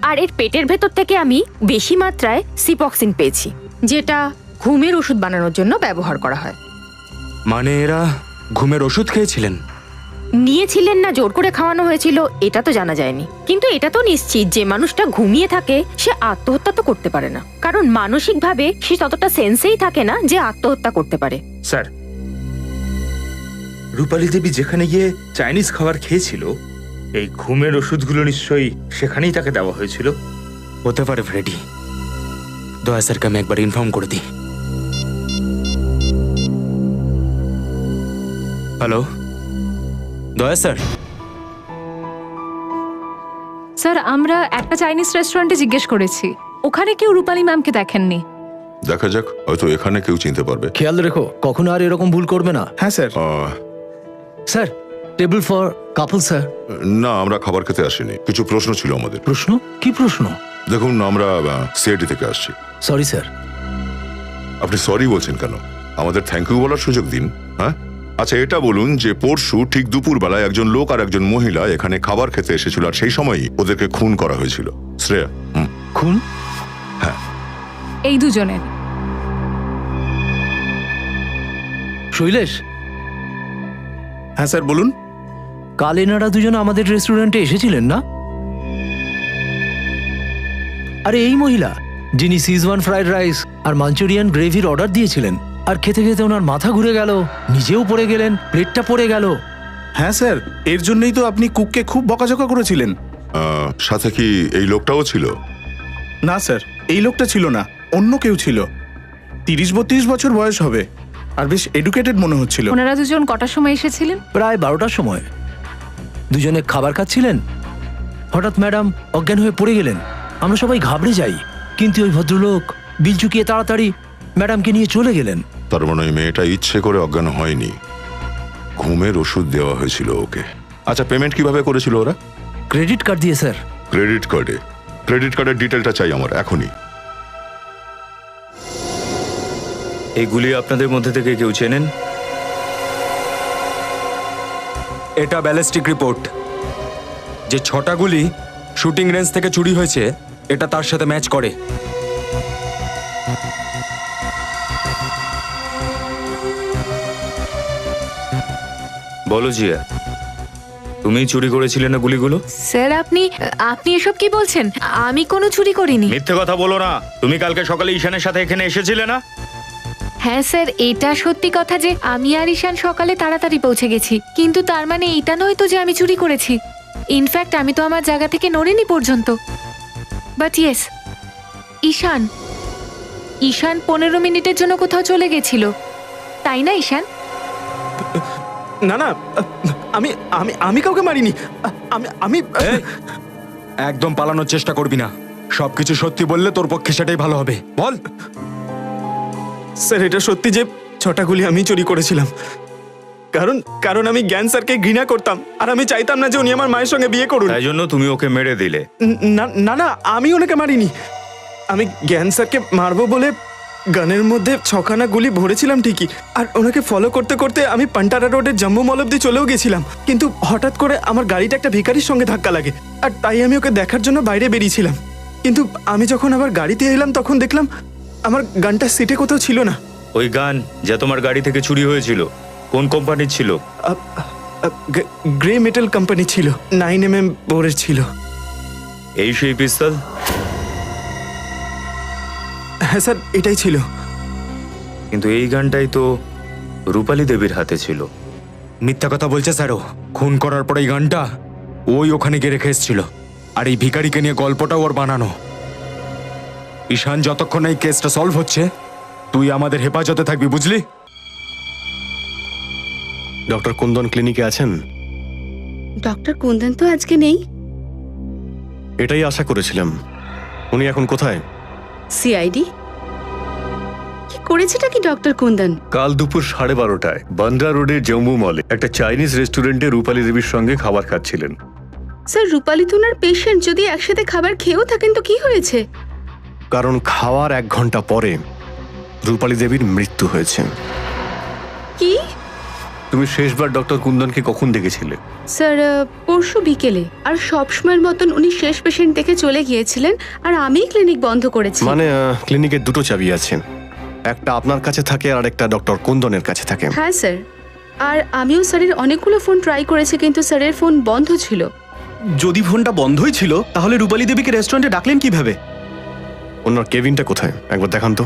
আর এর পেটের ভেতর থেকে আমি বেশি মাত্রায় সিপক্সিন পেয়েছি, যেটা ঘুমের ওষুধ বানানোর জন্য ব্যবহার করা হয়। মানে এরা ঘুমের ওষুধ খেয়েছিলেন? নিয়েছিলেন না জোর করে খাওয়ানো হয়েছিল এটা তো জানা যায়নি, কিন্তু এটা তো নিশ্চিত যে মানুষটা ঘুমিয়ে থাকে সে আত্মহত্যা তো করতে পারে না, কারণ মানসিকভাবে সে ততটা সেন্সেই থাকে না যে আত্মহত্যা করতে পারে। স্যার, রূপালী দেবী যেখানে গিয়ে চাইনিজ খাবার খেয়েছিল, এই ঘুমের ওষুধগুলো নিশ্চয়ই সেখানেই তাকে দেওয়া হয়েছিল। হতে পারে ফ্রেডি, দয়া স্যারকে আমি একবার ইনফর্ম করে দিই। হ্যালো দয়া স্যার। স্যার আমরা একটা চাইনিজ রেস্টুরেন্টে জিজ্ঞেস করেছি, ওখানে কেউ রূপালী ম্যামকে দেখেননি। দেখা যাক, হয়তো এখানে কেউ চিনতে পারবে। খেয়াল রেখো কখনো আর এরকম ভুল করবে না। হ্যাঁ sir. Sir, table for couple sir. না, আমরা খাবার খেতে আসিনি, কিছু প্রশ্ন ছিল আমাদের। প্রশ্ন? কি প্রশ্ন? দেখুন, আমরা সিআইডি থেকে আসছি। Sorry sir. আপনি সরি বলছেন কেন? আমাদের থ্যাংক ইউ বলার সুযোগ দিন। হ্যাঁ, আচ্ছা এটা বলুন যে পরশু ঠিক দুপুর বেলায় একজন লোক আর একজন মহিলা এখানে খাবার খেতে এসেছিল, আর সেই সময়ই ওদেরকে খুন করা হয়েছিল। শ্রেয়া। খুন? হ্যাঁ। এই দুজনের। শৈলেশ? হ্যাঁ স্যার বলুন। কাল এনারা দুজন আমাদের রেস্টুরেন্টে এসেছিলেন না? আরে এই মহিলা যিনি সিজওয়ান ফ্রাইড রাইস আর মাঞ্চুরিয়ান গ্রেভির অর্ডার দিয়েছিলেন, আর খেতে খেতে ওনার মাথা ঘুরে গেল, নিজেও পড়ে গেলেন, প্লেটটা পড়ে গেল। হ্যাঁ স্যার, এর জন্যই তো আপনি কুককে খুব বকাঝকা করেছিলেন। সাথে কি এই লোকটাও ছিল? না স্যার, এই লোকটা ছিল না, অন্য কেউ ছিল। 30-32 বছর বয়স হবে, আর বেশ এডুকেটেড মনে হচ্ছিল। ওনারা দুজন কটার সময় এসেছিলেন? প্রায় 12টার সময়। দুজনে খাবার খাচ্ছিলেন, হঠাৎ ম্যাডাম অজ্ঞান হয়ে পড়ে গেলেন। আমরা সবাই ঘাবড়ে যাই, কিন্তু ওই ভদ্রলোক বিল চুকিয়ে তাড়াতাড়ি ম্যাডামকে নিয়ে চলে গেলেন। তার মানে ওই মেয়েটা ইচ্ছে করে অজ্ঞান হয়নি, ঘুমের ওষুধ দেওয়া হয়েছিল ওকে। আচ্ছা, পেমেন্ট কিভাবে করেছিল ওরা? ক্রেডিট কার্ড দিয়ে স্যার। ক্রেডিট কার্ডে? ক্রেডিট কার্ডের ডিটেলটা চাই আমার এখনই। এগুলি আপনাদের মধ্যে থেকে কেউ চেনেন? এটা ব্যালিস্টিক রিপোর্ট, যে 6টা গুলি শুটিং রেঞ্জ থেকে চুরি হয়েছে এটা তার সাথে ম্যাচ করে। বলো জিয়া, তুমি চুরি করেছিলে না গুলিগুলো? স্যার আপনি এসব কি বলছেন? আমি কোনো চুরি করিনি। মিথ্যে কথা বলো না। তুমি কালকে সকালে ঈশানের সাথে এখানে এসেছিলে না? হ্যাঁ স্যার, এটা সত্যি কথা যে আমি আর ঈশান সকালে তাড়াতাড়ি পৌঁছে গেছি, কিন্তু তার মানে এইটা নয় তো যে আমি চুরি করেছি। ইনফ্যাক্ট আমি তো আমার জায়গা থেকে নড়িনি পর্যন্ত। বাট ইয়েস, ঈশান 15 মিনিটের জন্য কোথাও চলে গেছিল, তাই না ঈশান? না না, আমি আমি আমি কাউকে মারিনি। আমি একদম পালানোর চেষ্টা করবি না, সবকিছু সত্যি বললে তোর পক্ষে সেটাই ভালো হবে। বল। স্যার, এটা সত্যি যে 6টা গুলি আমি চুরি করেছিলাম, কারণ কারণ আমি জ্ঞান স্যারকে ঘৃণা করতাম, আর আমি চাইতাম না যে উনি আমার মায়ের সঙ্গে বিয়ে করুন। তাই জন্য তুমি ওকে মেরে দিলে? না না না, আমি ওনাকে মারিনি। আমি জ্ঞান স্যারকে মারবো বলে গানের মধ্যে 6খানা গুলি ভরেছিলাম ঠিকই, আর ওনাকে ফলো করতে করতে আমি পান্টারা রোডের জম্বু মল অব্দি চলেও গেছিলাম। কিন্তু হঠাৎ করে আমার গাড়িটা একটা ভিখারির সঙ্গে ধাক্কা লাগে, আর তাই আমি ওকে দেখার জন্য বাইরে বেরিয়েছিলাম। কিন্তু আমি যখন আবার গাড়িতে এলাম তখন দেখলাম আমার গানটা সিটে কোথাও ছিল না। ওই গান যা তোমার গাড়ি থেকে চুরি হয়েছিল কোন কোম্পানির ছিল? গ্রে মেটাল কোম্পানি ছিল, 9mm বোরের ছিল। এই সেই পিস্তল? হ্যাঁ স্যার, এটাই ছিল। কিন্তু এই গানটাই তো রূপালী দেবীর হাতে ছিল। মিথ্যা কথা বলছে স্যারও। খুন করার পর এই গানটা ওই ওখানে গিয়ে রেখে এসেছিল, আর এই ভিখারিকে নিয়ে গল্পটাও ওর বানানো। ঈশান, যতক্ষণ এই কেসটা সলভ হচ্ছে তুই আমাদের হেফাজতে থাকবি, বুঝলি? ডক্টর কুন্দন ক্লিনিকে আছেন? ডক্টর কুন্দন তো আজকে নেই। এটাই আশা করেছিলাম। উনি এখন কোথায়? সিআইডি কি করেছেটা কি ডক্টর কুন্দন? কাল দুপুর 12:30টায় বান্দ্রা রোডের জম্বু মলে একটা চাইনিজ রেস্টুরেন্টে রূপালী দেবীর সঙ্গে খাবার খাচ্ছিলেন। স্যার, রূপালী তো ওনার পেশেন্ট, যদি একসাথে খাবার খেয়েও থাকেন তো কি হয়েছে? কারণ খাওয়ার 1 ঘন্টা পরে রূপালী দেবীর মৃত্যু হয়েছে। কি? তুমি শেষবার ডক্টর কুন্দনকে কখন দেখেছিলে? স্যার, পরশু বিকেলে। আর সবসময়ের মতন উনি শেষ পেশেন্ট দেখে চলে গিয়েছিলেন, আর আমি ক্লিনিক বন্ধ করেছি। মানে ক্লিনিকের 2টো চাবি আছে, একটা আপনার কাছে থাকে আর একটা ডক্টর কুন্দনের কাছে থাকে। হ্যাঁ স্যার, আর আমিও স্যারের অনেকগুলো ফোন ট্রাই করেছি, কিন্তু স্যারের ফোন বন্ধ ছিল। যদি ফোনটা বন্ধই ছিল তাহলে রূপালী দেবীকে রেস্টুরেন্টে ডাকলেন কিভাবে? ওনার কেবিনটা কোথায় একবার দেখান তো।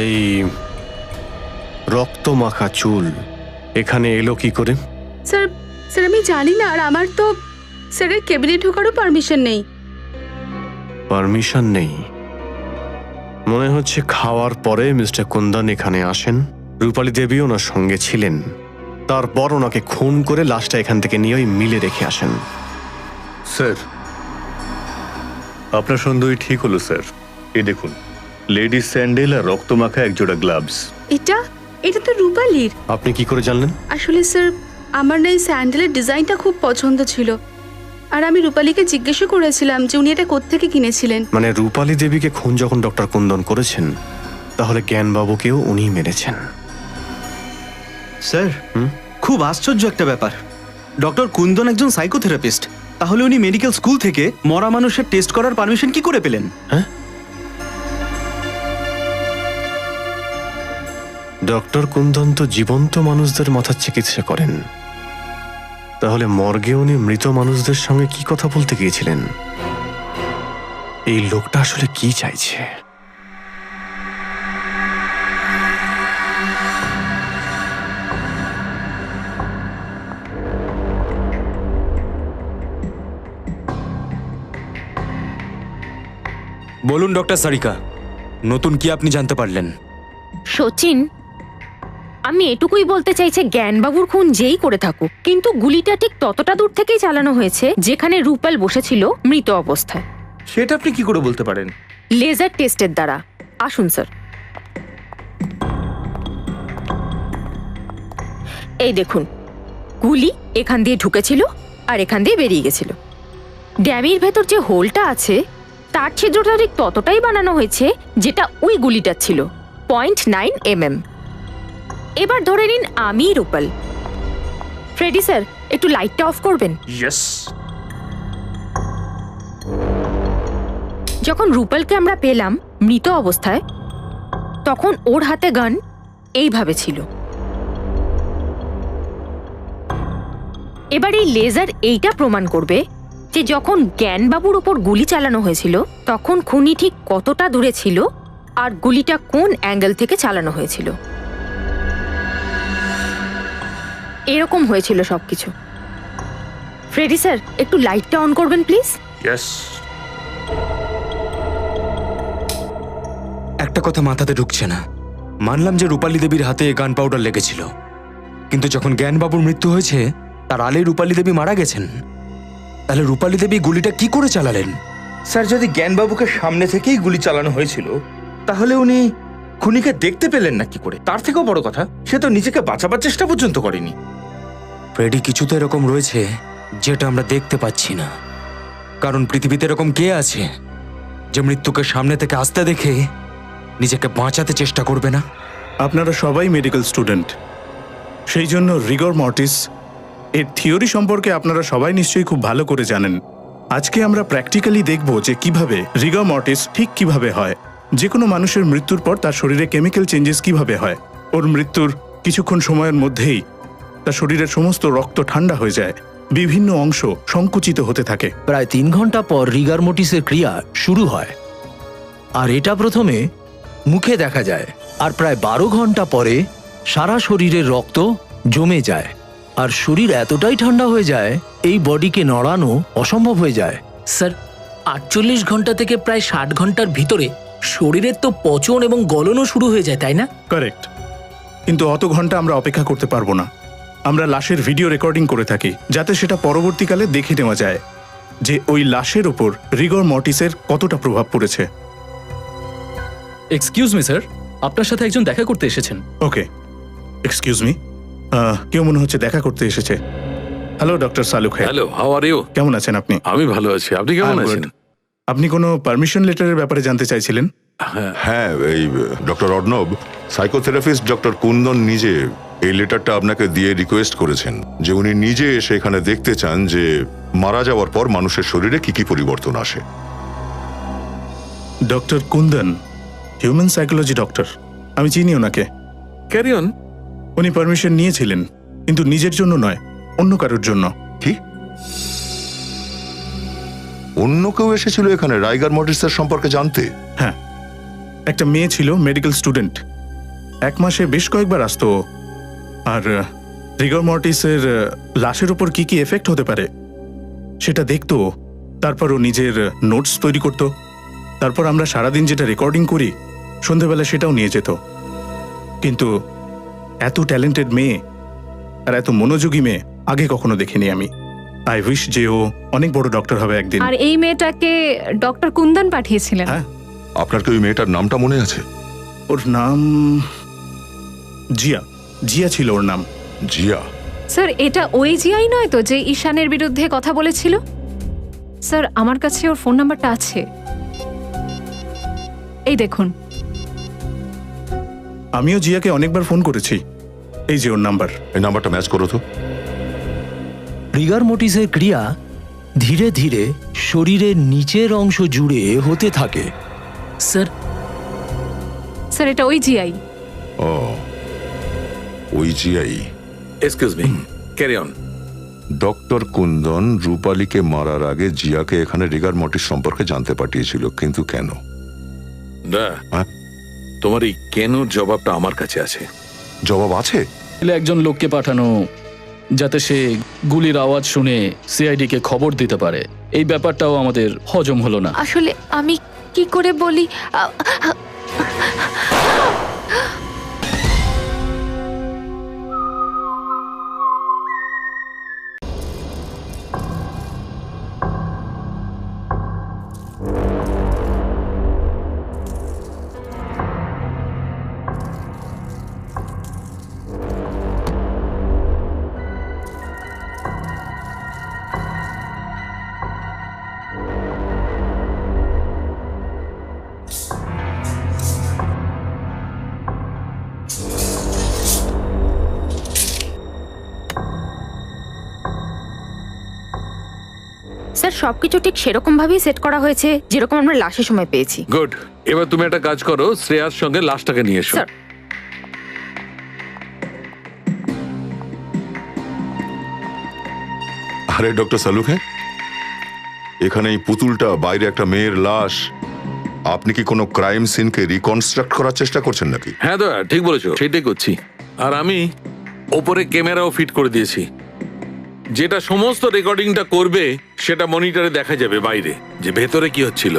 এই রক্ত মাখা চুল এখানে এলো কি করে? স্যার স্যার আমি জানি না, আর আমার তো স্যারের কেবিনে ঢোকারও পারমিশন নেই। পারমিশন নেই? মনে হচ্ছে খাওয়ার পরে মিস্টার কুন্দন এখানে আসেন, রূপালী দেবী ওনার সঙ্গে ছিলেন, তারপর ওনাকে খুন করে লাশটা এখান থেকে নিয়ে ওই মিলে রেখে আসেন। স্যার, আপনার সন্দেহই ঠিক হলো স্যার। এই দেখুন, লেডিস স্যান্ডেল আর রক্তমাখা একজোড়া গ্লাভস। এটা এটা তো রূপালীর। আপনি কি করে জানলেন? আসলে স্যার, আমার না এই স্যান্ডেলের ডিজাইনটা খুব পছন্দ ছিল, আর আমি রূপালীকে জিজ্ঞেসও করেছিলাম যে উনি এটা কোত্থেকে কিনেছিলেন। মানে রূপালী দেবীকে খুন যখন ডক্টর কুন্দন করেছেন, তাহলে জ্ঞানবাবুকেও উনি মেরেছেন। স্যার, খুব আশ্চর্য একটা ব্যাপার। ডক্টর কুন্দন একজন সাইকোথেরাপিস্ট, তাহলে উনি মেডিকেল স্কুল থেকে মরা মানুষের টেস্ট করার পারমিশন কি করে পেলেন? হ্যাঁ, ডক্টর কুন্দন তো জীবন্ত মানুষদের মাথার চিকিৎসা করেন, তাহলে মর্গে উনি মৃত মানুষদের সঙ্গে কি কথা বলতে গিয়েছিলেন? এই লোকটা আসলে কি চাইছে? বলুন ডক্টর সারিকা, নতুন কি আপনি জানতে পারলেন? সচিন, আমি এটুকুই বলতে চাইছি, জ্ঞানবাবুর খুন যেই করে থাকুক, কিন্তু গুলিটা ঠিক ততটা দূর থেকেই চালানো হয়েছে যেখানে রূপাল বসেছিল মৃত অবস্থায়। সেটা আপনি কি করে বলতে পারেন? লেজার টেস্টের দ্বারা। আসুন স্যার, এই দেখুন, গুলি এখান দিয়ে ঢুকেছিল আর এখান দিয়ে বেরিয়ে গেছিল। ড্যামের ভেতর যে হোলটা আছে তার ছিদ্রটা ঠিক ততটাই বানানো হয়েছে যেটা ওই গুলিটা ছিল, 0.9 mm। এবার ধরে নিন আমি রূপাল। ফ্রেডি স্যার, একটু লাইটটা অফ করবেন? ইয়েস। যখন রূপালকে আমরা পেলাম মৃত অবস্থায়, তখন ওর হাতে গান এইভাবে ছিল। এবার এই লেজার এইটা প্রমাণ করবে যে যখন জ্ঞানবাবুর ওপর গুলি চালানো হয়েছিল তখন খুনি ঠিক কতটা দূরে ছিল আর গুলিটা কোন অ্যাঙ্গেল থেকে চালানো হয়েছিল। এরকম হয়েছিল সবকিছু। ফ্রেডি স্যার, একটু লাইটটা অন করবেন প্লিজ। ইয়েস। একটা কথা মাথাতে ঢুকছে না। মানলাম যে রূপালী দেবীর হাতে গান পাউডার লেগেছিল, কিন্তু যখন জ্ঞানবাবুর মৃত্যু হয়েছে তার আলেই রূপালী দেবী মারা গেছেন। তাহলে রূপালী দেবী গুলিটা কি করে চালালেন? স্যার, যদি জ্ঞানবাবুকে সামনে থেকেই গুলি চালানো হয়েছিল তাহলে উনি খুনিকে দেখতে পেলেন না কি করে? তার থেকেও বড় কথা, সে তো নিজেকে বাঁচাবার চেষ্টা পর্যন্ত করেনি। ফ্রেডি, কিছু তো এরকম রয়েছে যেটা আমরা দেখতে পাচ্ছি না। কারণ পৃথিবীতে এরকম কে আছে যে মৃত্যুকে সামনে থেকে আসতে দেখে নিজেকে বাঁচাতে চেষ্টা করবে না? আপনারা সবাই মেডিকেল স্টুডেন্ট, সেই জন্য রিগর মর্টিস এর থিওরি সম্পর্কে আপনারা সবাই নিশ্চয়ই খুব ভালো করে জানেন। আজকে আমরা প্র্যাকটিক্যালি দেখব যে কিভাবে রিগর মর্টিস ঠিক কিভাবে হয়। যে কোনো মানুষের মৃত্যুর পর তার শরীরে কেমিক্যাল চেঞ্জেস কিভাবে হয়। ওর মৃত্যুর কিছুক্ষণ সময়ের মধ্যেই তার শরীরের সমস্ত রক্ত ঠান্ডা হয়ে যায়, বিভিন্ন অংশ সংকুচিত হতে থাকে। প্রায় 3 ঘন্টা পর রিগার মোটিসের ক্রিয়া শুরু হয়, আর এটা প্রথমে মুখে দেখা যায়, আর প্রায় 12 ঘন্টা পরে সারা শরীরের রক্ত জমে যায়, আর শরীর এতটাই ঠান্ডা হয়ে যায় এই বডিকে নড়ানো অসম্ভব হয়ে যায়। স্যার, 48 ঘন্টা থেকে প্রায় 60 ঘন্টার ভিতরে শরীরের তো পচন এবং গলনও শুরু হয়ে যায়, তাই না? কারেক্ট, কিন্তু অত ঘন্টা আমরা অপেক্ষা করতে পারবো না। আমরা লাশের ভিডিও রেকর্ডিং করে থাকি যাতে সেটা পরবর্তীকালে দেখে নেওয়া যায় যে ওই লাশের ওপর রিগর মর্টিসের কতটা প্রভাব পড়েছে। এক্সকিউজ মি স্যার, আপনার সাথে একজন দেখা করতে এসেছেন। ওকে, এক্সকিউজ মি, কেউ মনে হচ্ছে দেখা করতে এসেছে। Hello doctor Saluk. Hello, how are you? কেমন আছেন আপনি? আমি ভালো আছি, আপনি কেমন আছেন? আপনি কোনো পারমিশন লেটারের ব্যাপারে জানতে চাইছিলেন? হ্যাঁ, এই doctor Arnab, psychotherapist doctor Kundan নিজে এই লেটারটা আপনাকে দিয়ে রিকোয়েস্ট করেছেন যে উনি নিজে এসে এখানে দেখতে চান যে মারা যাওয়ার পর মানুষের শরীরে কি কি পরিবর্তন আসে। Doctor Kundan human psychology doctor, আমি চিনি ওনাকে। Carry on. উনি পারমিশন নিয়েছিলেন, কিন্তু নিজের জন্য নয়, অন্য কারোর জন্য। কি? অন্য কেউ এসেছিল এখানে রাইগার মর্টিসের সম্পর্কে জানতে? হ্যাঁ, একটা মেয়ে ছিল, মেডিকেল স্টুডেন্ট। 1 মাসে বেশ কয়েকবার আসতো, আর রিগর মর্টিসের লাশের উপর কি কি এফেক্ট হতে পারে সেটা দেখতো। তারপর ও নিজের নোটস তৈরি করত। তারপর আমরা সারাদিন যেটা রেকর্ডিং করি সন্ধেবেলা সেটাও নিয়ে যেত। কিন্তু এত ট্যালেন্টেড মেয়ে আর এত মনোযোগী মেয়ে আগে কখনো দেখিনি আমি। আই উইশ যে ও অনেক বড় ডক্টর হবে একদিন। আর এই মেয়েটাকে ডক্টর কুন্দন পাঠিয়েছিলেন। হ্যাঁ। আপনার কি ওই মেয়েটার নামটা মনে আছে? ওর নাম জিয়া। জিয়া ছিল ওর নাম। জিয়া? স্যার, এটা ওই জিয়াই নয় তো যে ঈশানের বিরুদ্ধে কথা বলেছিল? স্যার, আমার কাছে ওর ফোন নাম্বারটা আছে, এই দেখুন। আমিও জিয়াকে অনেকবার ফোন করেছি, এই যে ওর নাম্বার। এই নাম্বারটা ম্যাচ করো তো। রিগার মোটিসের ক্রিয়া ধীরে ধীরে শরীরের নিচের অংশ জুড়ে হতে থাকে। স্যার, স্যার এটা ওই জিআই। ও, ওই GI. Excuse me, carry on. Doctor Kundan রূপালীকে মারার আগে জিয়াকে এখানে রিগার মর্টিস সম্পর্কে জানতে পাঠিয়েছিল, কিন্তু কেন? না, তোমার এই কেনর জবাবটা আমার কাছে আছে। জবাব আছে? একজন লোককে পাঠানো যাতে সে গুলির আওয়াজ শুনে সিআইডি কে খবর দিতে পারে, এই ব্যাপারটাও আমাদের হজম হলো না। আসলে আমি কি করে বলি, স্যার, সবকিছু ঠিক সেরকম ভাবেই সেট করা হয়েছে যেরকম আমরা লাশের সময় পেয়েছি। গুড, এবার তুমি একটা কাজ করো, শ্রেয়ার সঙ্গে লাশটাকে নিয়ে এসো। স্যার। আরে ডক্টর সালুখে, এখানে এই পুতুলটা, বাইরে একটা মেয়ের লাশ, আপনি কি কোনো ক্রাইম সিনকে রিকনস্ট্রাক্ট করার চেষ্টা করছেন নাকি? হ্যাঁ দয়া, ঠিক বলেছো, সেটাই করছি। আর আমি ওপরে ক্যামেরাও ফিট করে দিয়েছি, যেটা সমস্ত রেকর্ডিংটা করবে সেটা মনিটরে দেখা যাবে বাইরে, যে ভেতরে কি হচ্ছিল।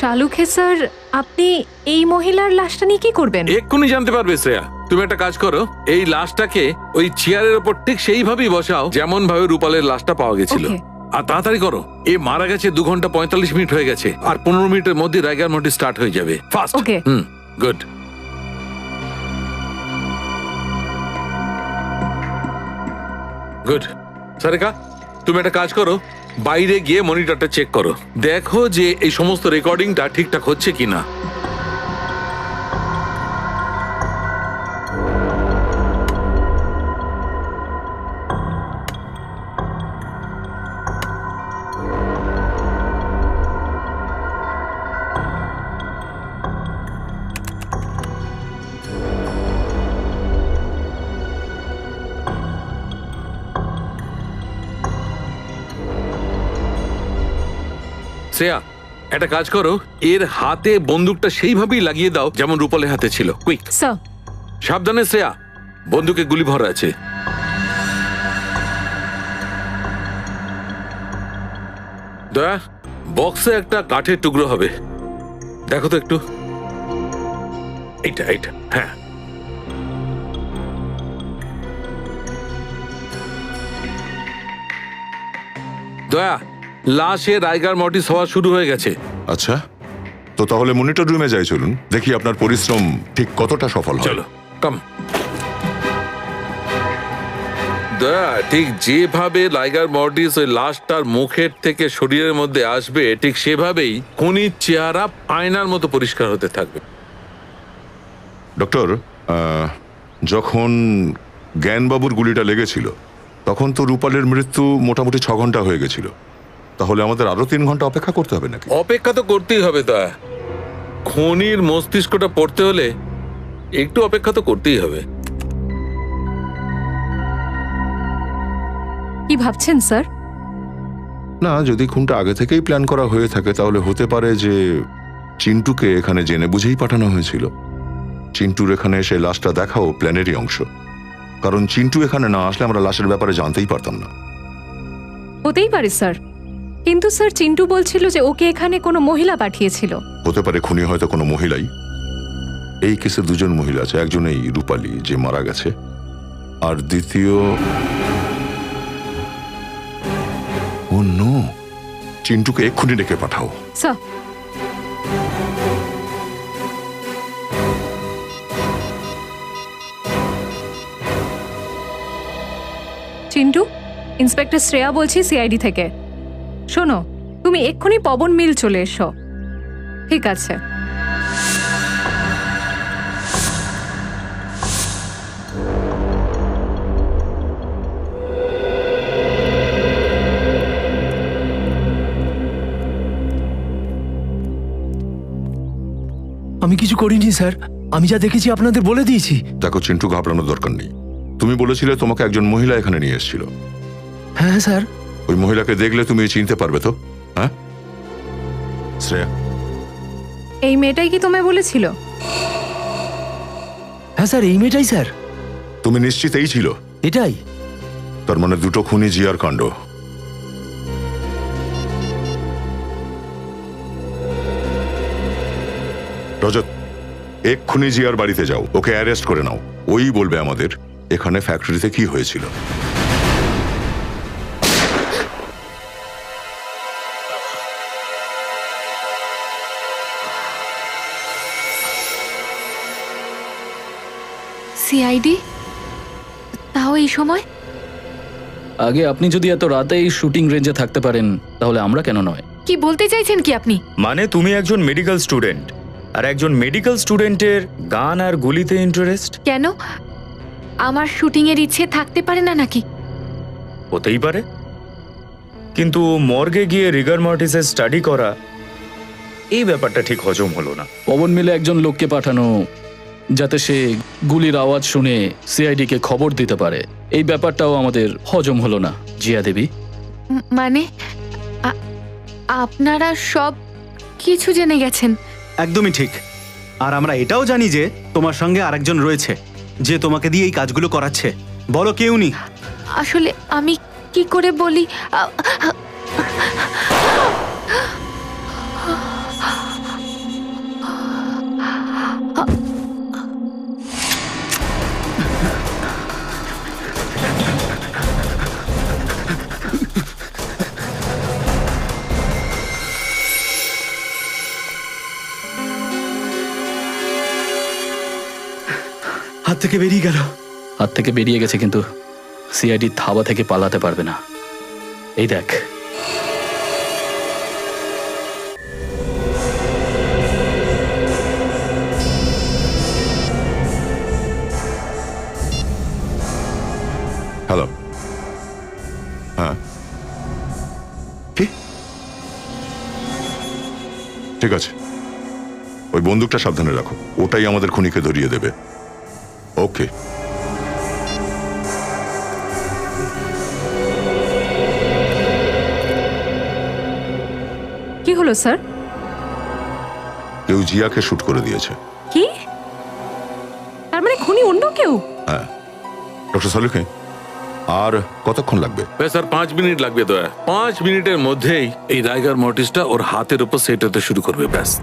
শালুখে স্যার, আপনি এই মহিলার লাশটা নিয়ে কি করবেন? এক্ষুনি জানতে পারবে শ্রেয়া। তুমি একটা কাজ করো, এই লাশটাকে ওই চেয়ারের ওপর ঠিক সেইভাবেই বসাও যেমন ভাবে রূপালের লাশটা পাওয়া গেছিল। আর তাড়াতাড়ি করো, এ মারা গেছে 2 ঘন্টা 45 মিনিট হয়ে গেছে, আর 15 মিনিটের মধ্যে রাইগার মন্টি স্টার্ট হয়ে যাবে। ফাস্ট। ওকে। গুড। গুড। সারিকা, তুমি একটা কাজ করো, বাইরে গিয়ে মনিটরটা চেক করো, দেখো যে এই সমস্ত রেকর্ডিংটা ঠিকঠাক হচ্ছে কিনা। শ্রেয়া, একটা কাজ করো, এর হাতে বন্দুকটা সেইভাবেই লাগিয়ে দাও যেমন রূপালের হাতে ছিল। কুইক। স্যার। সাবধানে শ্রেয়া, বন্দুকে গুলি ভরা আছে। দয়া, বক্সে একটা কাঠের টুকরো হবে, দেখো তো একটু। এইটা এইটা, হ্যাঁ। দয়া, লাশে রাইগার মর্টিস হওয়া শুরু হয়ে গেছে। আচ্ছা, তো তাহলে মনিটর রুমে যাই, চলুন দেখি আপনার পরিশ্রম ঠিক কতটা সফল হয়। চলো, কাম। দয়া, ঠিক যেভাবে রাইগার মর্টিস ওই লাশটার মুখের থেকে শরীরের মধ্যে আসবে, ঠিক সেভাবেই খুনির চেহারা আয়নার মতো পরিষ্কার হতে থাকবে। ডক্টর, যখন জ্ঞানবাবুর গুলিটা লেগেছিল তখন তো রূপালের মৃত্যু মোটামুটি 6 ঘন্টা হয়ে গেছিল, তাহলে আমাদের আরো 3 ঘন্টা অপেক্ষা করতে হবে নাকি? অপেক্ষা তো করতেই হবে দয়া, খুনির মস্তিষ্কটা পড়তে হলে একটু অপেক্ষা তো করতেই হবে। কি ভাবছেন স্যার? না, যদি খুনটা আগে থেকেই প্ল্যান করা হয়ে থাকে তাহলে হতে পারে যে চিন্টুকে এখানে জেনে বুঝেই পাঠানো হয়েছিল। চিন্টুর এখানে এসে লাশটা দেখাও প্ল্যানেরই অংশ, কারণ চিন্টু এখানে না আসলে আমরা লাশের ব্যাপারে জানতেই পারতাম না। হতেই পারে স্যার, কিন্তু স্যার চিন্টু বলছিল যে ওকে এখানে কোনো মহিলা পাঠিয়েছিল। হতে পারে খুনি হয়তো কোনো মহিলাই। এই কেসে 2 জন মহিলা আছে, একজন এই রূপালী যে মারা গেছে, আর দ্বিতীয় ও নো, চিন্টুকে এক্ষুনি ডেকে পাঠাও। স্যার। চিন্টু, ইন্সপেক্টর শ্রেয়া বলছি সিআইডি থেকে। শোনো, তুমি এক্ষুনি পবন মিল চলে এসো। ঠিক আছে। আমি কিছু করিনি স্যার, আমি যা দেখেছি আপনাদের বলে দিয়েছি। দেখো চিন্টু, ঘাবড়ানোর দরকার নেই। তুমি বলেছিলে তোমাকে একজন মহিলা এখানে নিয়ে এসেছিল। হ্যাঁ স্যার। ওই মহিলাকে দেখলে তুমি চিনতে পারবে তো? হ্যাঁ শ্রেয়া? এই মেয়েটাই কি তোমায় বলেছিল? হ্যাঁ স্যার, এই মেয়েটাই স্যার। তুমি নিশ্চিত এই ছিল? এটাই। তার মানে 2টো খুনি জিয়ার কাণ্ড। রজত, এক্ষুনি জিয়ার বাড়িতে যাও, ওকে অ্যারেস্ট করে নাও। ওই বলবে আমাদের এখানে ফ্যাক্টরিতে কি হয়েছিল। সিআইডি? তাও এই সময়? আগে আপনি যদি এত রাতে এই শুটিং রেঞ্জে থাকতে পারেন তাহলে আমরা কেন নয়? কি বলতে চাইছেন কি আপনি? মানে তুমি একজন মেডিকেল স্টুডেন্ট, আর একজন মেডিকেল স্টুডেন্টের গান আর গুলিতে ইন্টারেস্ট? কেন? আমার শুটিং এর ইচ্ছে থাকতে পারে না নাকি? হতেই পারে, কিন্তু মর্গে গিয়ে রিগার মর্টিসের স্টাডি করা, এই ব্যাপারটা ঠিক হজম হলো না। পবন মিলে একজন লোককে পাঠানো যাতে সে গুলির আওয়াজ শুনে সিআইডিকে খবর দিতে পারে, এই ব্যাপারটাও আমাদের হজম হলো না জিয়া দেবী। মানে আপনারা সব কিছু জেনে গেছেন? একদমই ঠিক। আর আমরা এটাও জানি যে তোমার সঙ্গে আরেকজন রয়েছে যে তোমাকে দিয়ে এই কাজগুলো করাচ্ছে। বলো কে উনি? আসলে আমি কি করে বলি? হাত থেকে বেরিয়ে গেল। হাত থেকে বেরিয়ে গেছে, কিন্তু সিআইডি থাবা থেকে পালাতে পারবে না। এই দেখ, হ্যালো। হ্যাঁ, কি? ঠিক আছে, ওই বন্দুকটা সাবধানে রাখো, ওটাই আমাদের খুনিকে ধরিয়ে দেবে। ওকে। কি হলো স্যার? কেউ জিয়াকে শুট করে দিয়েছে। কি? তার মানে খুনি অন্য কেউ? হ্যাঁ। ডক্টর সালুকে, আর কতক্ষণ লাগবে? স্যার 5 মিনিট লাগবে। দয়া 5 মিনিটের মধ্যেই এই রাইগার মর্টিসটা ওর হাতের উপর সেট হতে শুরু করবে। ব্যাস।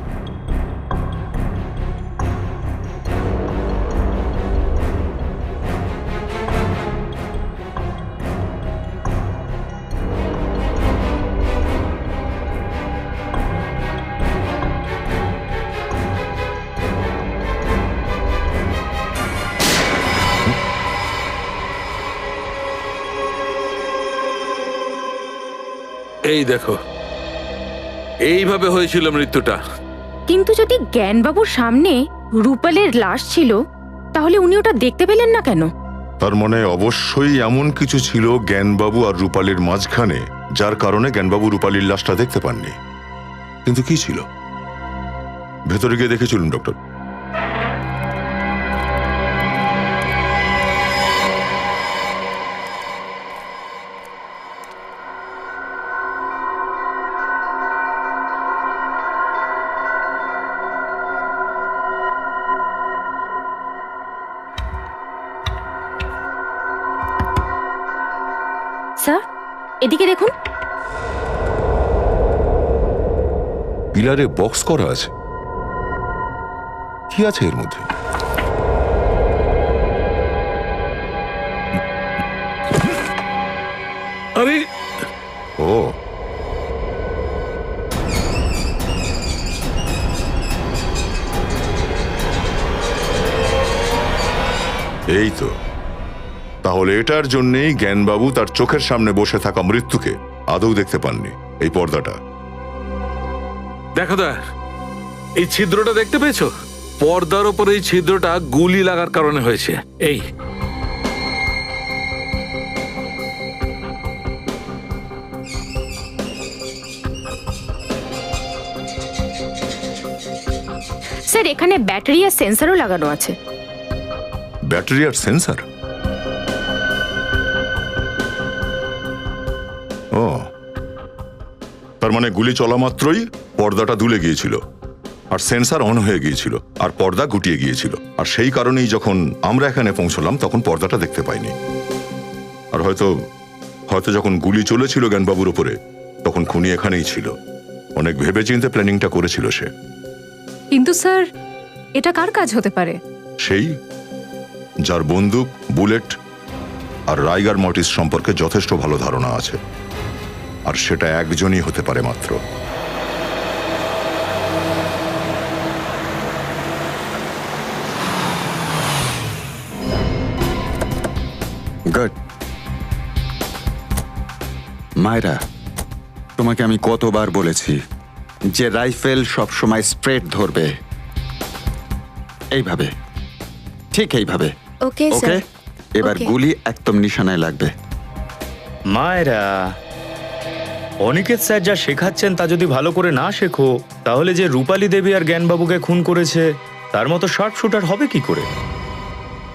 এই দেখো, এইভাবে হয়েছিল মৃত্যুটা। কিন্তু যদি জ্ঞানবাবুর সামনে রূপালের লাশ ছিল, তাহলে উনি ওটা দেখতে পেলেন না কেন? তার মানে অবশ্যই এমন কিছু ছিল জ্ঞানবাবু আর রূপালীর মাঝখানে, যার কারণে জ্ঞানবাবু রূপালীর লাশটা দেখতে পাননি। কিন্তু কি ছিল? ভেতরে গিয়ে দেখে চলুন ডক্টর। স্যার, এদিকে দেখুন। পিলারে বক্স করা আছে। কি আছে এর মধ্যে? আরে ও, এই তো। তাহলে এটার জন্যই জ্ঞানবাবু তার চোখের সামনে বসে থাকা মৃত্যুকে আদৌ দেখতে পাননি। এই পর্দাটা দেখো দয়া, এই ছিদ্রটা দেখতে পেয়েছো? পর্দার ওপর এই ছিদ্রটা গুলি লাগার কারণে হয়েছে। এই স্যার, এখানে ব্যাটারি আর সেন্সরও লাগানো আছে। ব্যাটারি আর সেন্সর? ও, তার মানে গুলি চলা মাত্রই পর্দাটা দুলে গিয়েছিল, আর সেন্সর অন হয়ে গিয়েছিল, আর পর্দা গুটিয়ে গিয়েছিল। আর সেই কারণেই যখন আমরা এখানে পৌঁছলাম তখন পর্দাটা দেখতে পাইনি। আর হয়তো যখন গুলি চলেছিল জ্ঞানবাবুর উপরে, তখন খুনি এখানেই ছিল। অনেক ভেবেচিন্তে প্ল্যানিংটা করেছিল সে। কিন্তু স্যার, এটা কার কাজ হতে পারে? সেই যার বন্দুক, বুলেট আর রাইগার মর্টিস সম্পর্কে যথেষ্ট ভালো ধারণা আছে, আর সেটা একজনই হতে পারে মাত্র। গুড। মায়রা, তোমাকে আমি কতবার বলেছি যে রাইফেল সবসময় স্ট্রেট ধরবে, এইভাবে, ঠিক এইভাবে। ওকে ওকে, এবার ওকে। গুলি একদম নিশানায় লাগবে। মায়েরা, অনিকেত স্যার যা শেখাচ্ছেন তা যদি ভালো করে না শেখো, তাহলে যে রূপালী দেবী আর জ্ঞানবাবুকে খুন করেছে তার মতো শার্প শুটার হবে কি করে?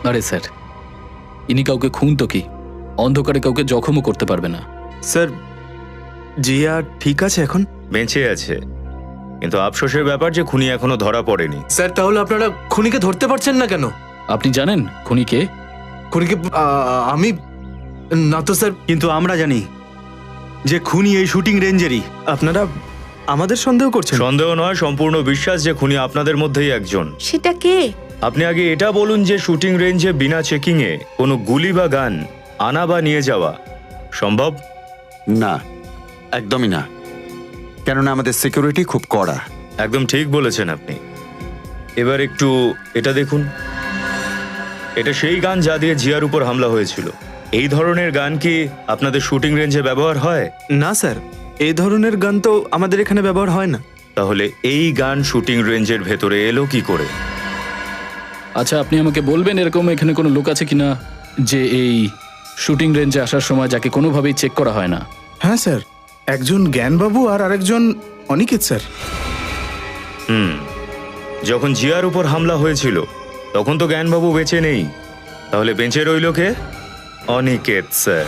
আরে স্যার, ইনি কাউকে খুন তো কি, অন্ধকারে কাউকে জখমও করতে পারবে না। স্যার, জিয়া ঠিক আছে এখন? বেঁচে আছে, কিন্তু আফসোসের ব্যাপার যে খুনি এখনো ধরা পড়েনি। স্যার, তাহলে আপনারা খুনিকে ধরতে পারছেন না কেন? আপনি জানেন খুনি কে? খুনিকে আমি না তো স্যার। কিন্তু আমরা জানি যে খুনি এই শুটিং রেঞ্জেরই। আপনারা আমাদের সন্দেহ করছেন? সন্দেহ নয়, সম্পূর্ণ বিশ্বাস যে খুনি আপনাদের মধ্যেই একজন। সেটা কে? আপনি আগে এটা বলুন যে শুটিং রেঞ্জে বিনা চেকিং এ কোনো গুলি বা গান আনা বা নিয়ে যাওয়া সম্ভব? না, একদমই না, কেননা আমাদের সিকিউরিটি খুব কড়া। একদম ঠিক বলেছেন আপনি। এবার একটু এটা দেখুন, এটা সেই গান যা দিয়ে জিয়ার উপর হামলা হয়েছিল। এই ধরনের গান কি আপনাদের শুটিং রেঞ্জে ব্যবহার হয়? না স্যার, এই ধরনের গান তো আমাদের এখানে ব্যবহার হয় না। তাহলে এই গান শুটিং রেঞ্জের ভেতরে এলো কি করে? আচ্ছা, আপনি আমাকে বলবেন এরকম এখানে কোনো লোক আছে কিনা যে এই শুটিং রেঞ্জে আসার সময় যাকে কোনোভাবেই চেক করা হয় না? হ্যাঁ স্যার, একজন জ্ঞানবাবু আর আরেকজন অনিকেত স্যার। যখন জিয়ার উপর হামলা হয়েছিল তখন তো জ্ঞানবাবু বেঁচে নেই, তাহলে বেঁচে রইল কে? অনিকেত স্যার।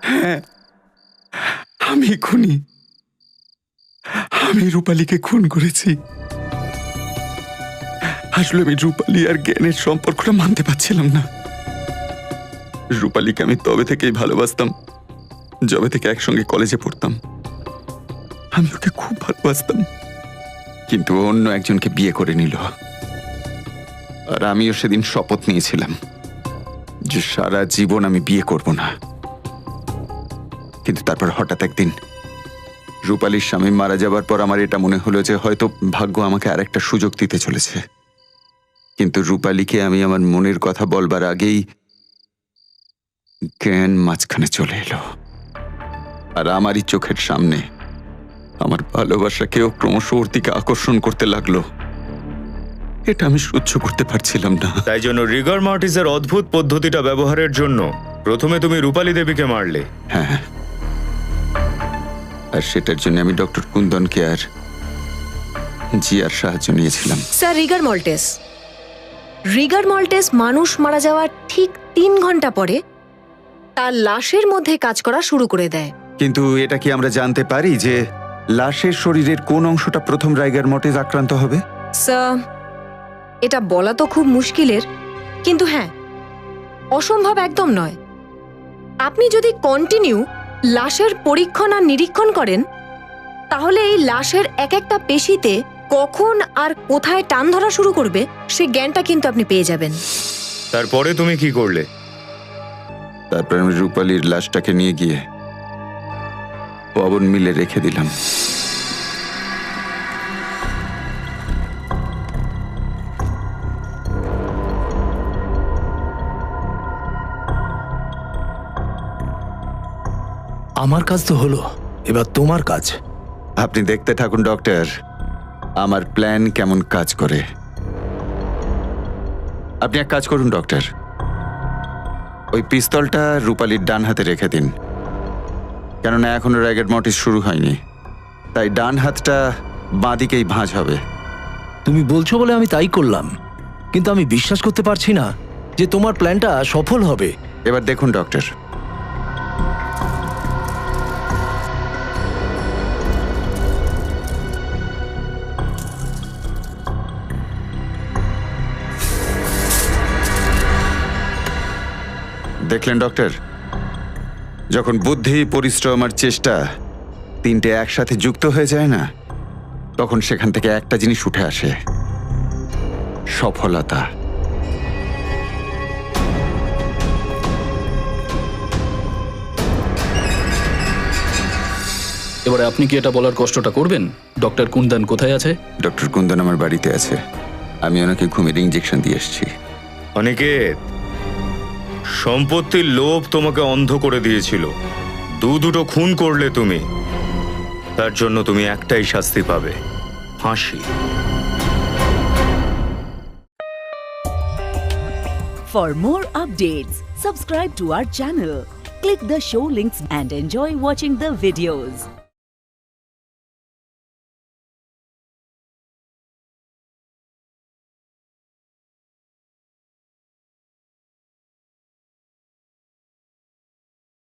হ্যাঁ, আমি খুনি, আমি রূপালীকে খুন করেছি। আসলে আমি রূপালী আর জ্ঞানের সম্পর্কটা মানতে পারছিলাম না। রূপালীকে আমি তবে থেকেই ভালোবাসতাম যবে থেকে একসঙ্গে কলেজে পড়তাম। আমি ওকে খুব ভালোবাসতাম, কিন্তু অন্য একজনকে বিয়ে করে নিল। আর আমিও সেদিন শপথ নিয়েছিলাম যে সারা জীবন আমি বিয়ে করব না। কিন্তু তারপর হঠাৎ একদিন রূপালীর স্বামী মারা যাবার পর আমার এটা মনে হলো যে হয়তো ভাগ্য আমাকে আরেকটা সুযোগ দিতে চলেছে। কিন্তু রূপালীকে আমি আমার মনের কথা বলবার আগেই জ্ঞান মাঝখানে চলে এলো, আর আমারই চোখের সামনে আমার ভালোবাসাকেও ক্রমশ ওর দিকে আকর্ষণ করতে লাগলো। এটা আমি সহ্য করতে পারছিলাম না। তাই জন্য রিগার মর্টিসের অদ্ভুত পদ্ধতিটা ব্যবহারের জন্য প্রথমে তুমি রূপালী দেবীকে মারলে। হ্যাঁ, আর সেটার জন্য আমি ডক্টর কুন্দনকে আর জিয়ার সাহায্য নিয়েছিলাম। স্যার, রিগার মল্টেস মানুষ মারা যাওয়ার ঠিক 3 ঘন্টা পরে তার লাশের মধ্যে কাজ করা শুরু করে দেয়। কিন্তু এটা কি আমরা জানতে পারি যে লাশের শরীরের কোন অংশটা প্রথম রাইগার মর্টিস আক্রান্ত হবে? স্যার, এটা বলা তো খুব মুশকিলের, কিন্তু হ্যাঁ, অসম্ভব একদম নয়। আপনি যদি কন্টিনিউ লাশের পরীক্ষণ আর নিরীক্ষণ করেন, তাহলে এই লাশের এক একটা পেশিতে কখন আর কোথায় টান ধরা শুরু করবে সে জ্ঞানটা কিন্তু আপনি পেয়ে যাবেন। তারপরে তুমি কি করলে? তারপর আমি রূপালীর লাশটাকে নিয়ে গিয়ে পবন মিলে রেখে দিলাম। আমার কাজ তো হলো, এবার তোমার কাজ। আপনি দেখতে থাকুন ডক্টর, আমার প্ল্যান কেমন কাজ করে। আপনি এক কাজ করুন ডক্টর, ওই পিস্তলটা রূপালীর ডান হাতে রেখে দিন, কেননা এখনো রাইগার মর্টিস শুরু হয়নি, তাই ডান হাতটা বাঁ দিকেই ভাঁজ হবে। তুমি বলছো বলে আমি তাই করলাম, কিন্তু আমি বিশ্বাস করতে পারছি না যে তোমার প্ল্যানটা সফল হবে। এবার দেখুন ডক্টর, দেখলেন ডক্টর, যখন বুদ্ধি, পরিশ্রম আর চেষ্টা তিনটে একসাথে যুক্ত হয়ে যায় না, তখন সেখান থেকে একটা জিনিস উঠে আসে, সফলতা। এবারে আপনি কি এটা বলার কষ্টটা করবেন? ডক্টর কুন্দন কোথায় আছে? ডক্টর কুন্দন আমার বাড়িতে আছে, আমি ওনাকে ঘুমের ইঞ্জেকশন দিয়ে এসেছি। অনিকেত, সম্পত্তির লোভ তোমাকে অন্ধ করে দিয়েছিল, দুটো খুন করলে তুমি। তার জন্য তুমি একটাই শাস্তি পাবে, ফাঁসি। For more updates, subscribe to our channel, click the show links and enjoy watching the videos.